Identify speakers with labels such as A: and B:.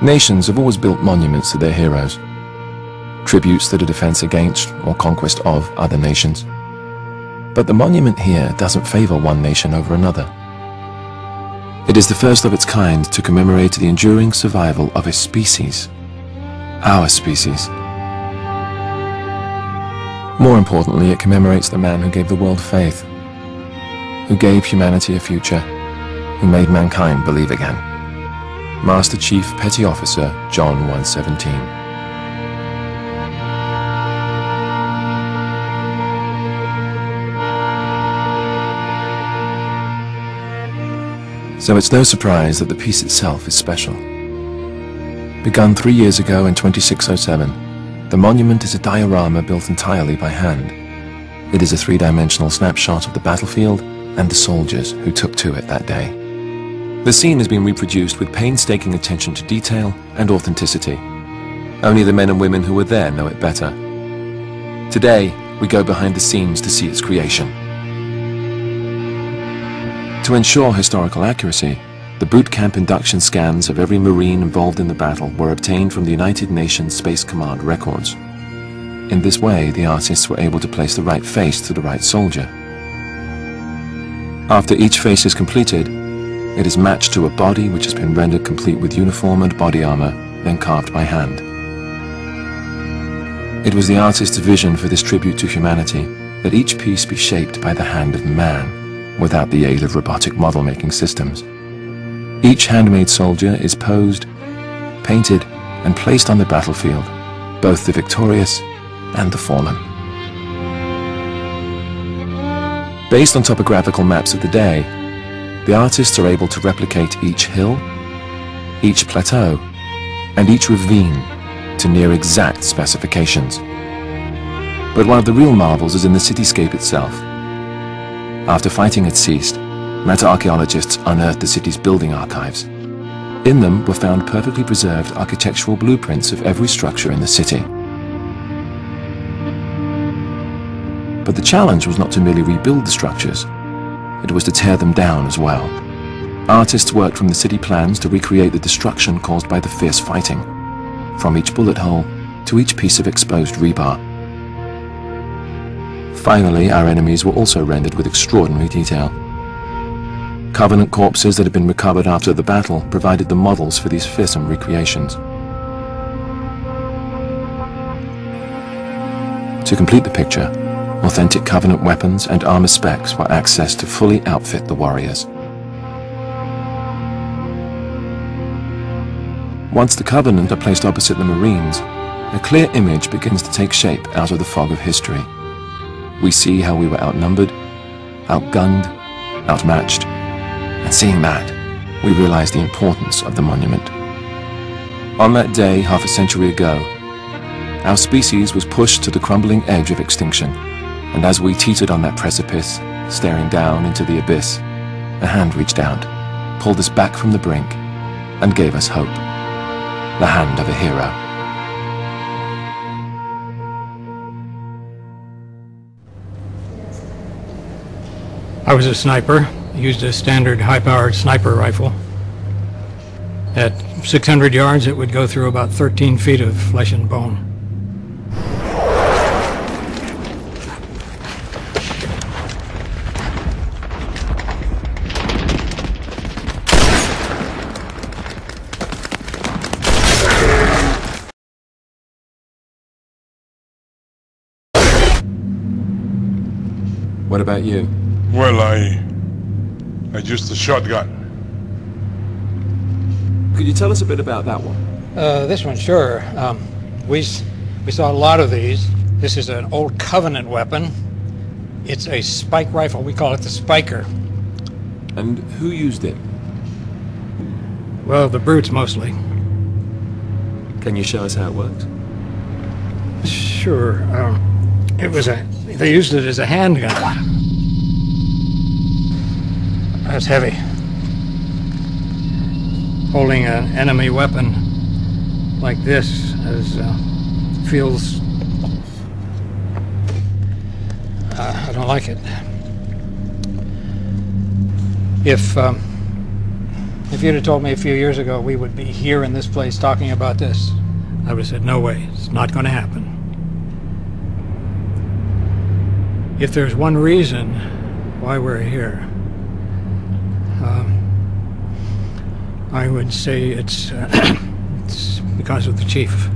A: Nations have always built monuments to their heroes, tributes that are defense against or conquest of other nations. But the monument here doesn't favor one nation over another. It is the first of its kind to commemorate the enduring survival of a species, our species. More importantly, it commemorates the man who gave the world faith, who gave humanity a future, who made mankind believe again. Master Chief Petty Officer John-117. So it's no surprise that the piece itself is special. Begun 3 years ago in 2607, the monument is a diorama built entirely by hand. It is a three-dimensional snapshot of the battlefield and the soldiers who took to it that day. The scene has been reproduced with painstaking attention to detail and authenticity. Only the men and women who were there know it better. Today, we go behind the scenes to see its creation. To ensure historical accuracy, the boot camp induction scans of every Marine involved in the battle were obtained from the United Nations Space Command records. In this way, the artists were able to place the right face to the right soldier. After each face is completed, it is matched to a body which has been rendered complete with uniform and body armor, then carved by hand. It was the artist's vision for this tribute to humanity that each piece be shaped by the hand of man, without the aid of robotic model-making systems. Each handmade soldier is posed, painted, and placed on the battlefield, both the victorious and the fallen. Based on topographical maps of the day, the artists are able to replicate each hill, each plateau, and each ravine to near exact specifications. But one of the real marvels is in the cityscape itself. After fighting had ceased, meta-archaeologists unearthed the city's building archives. In them were found perfectly preserved architectural blueprints of every structure in the city. But the challenge was not to merely rebuild the structures, it was to tear them down as well. Artists worked from the city plans to recreate the destruction caused by the fierce fighting, from each bullet hole to each piece of exposed rebar. Finally, our enemies were also rendered with extraordinary detail. Covenant corpses that had been recovered after the battle provided the models for these fearsome recreations. To complete the picture, authentic Covenant weapons and armor specs were accessed to fully outfit the warriors. Once the Covenant are placed opposite the Marines, a clear image begins to take shape out of the fog of history. We see how we were outnumbered, outgunned, outmatched, and seeing that, we realize the importance of the monument. On that day, half a century ago, our species was pushed to the crumbling edge of extinction, and as we teetered on that precipice, staring down into the abyss, a hand reached out, pulled us back from the brink, and gave us hope. The hand of a hero.
B: I was a sniper, used a standard high-powered sniper rifle. At 600 yards, it would go through about 13 feet of flesh and bone.
A: What about you?
C: Well, I used a shotgun.
A: Could you tell us a bit about that one?
B: This one, sure. We saw a lot of these. This is an old Covenant weapon. It's a spike rifle. We call it the Spiker.
A: And who used it?
B: Well, the brutes mostly.
A: Can you show us how it works?
B: Sure. They used it as a handgun. That's heavy. Holding an enemy weapon like this feels... I don't like it. If If you'd have told me a few years ago we would be here in this place talking about this, I would have said, no way, it's not going to happen. If there's one reason why we're here, I would say it's, it's because of the chief.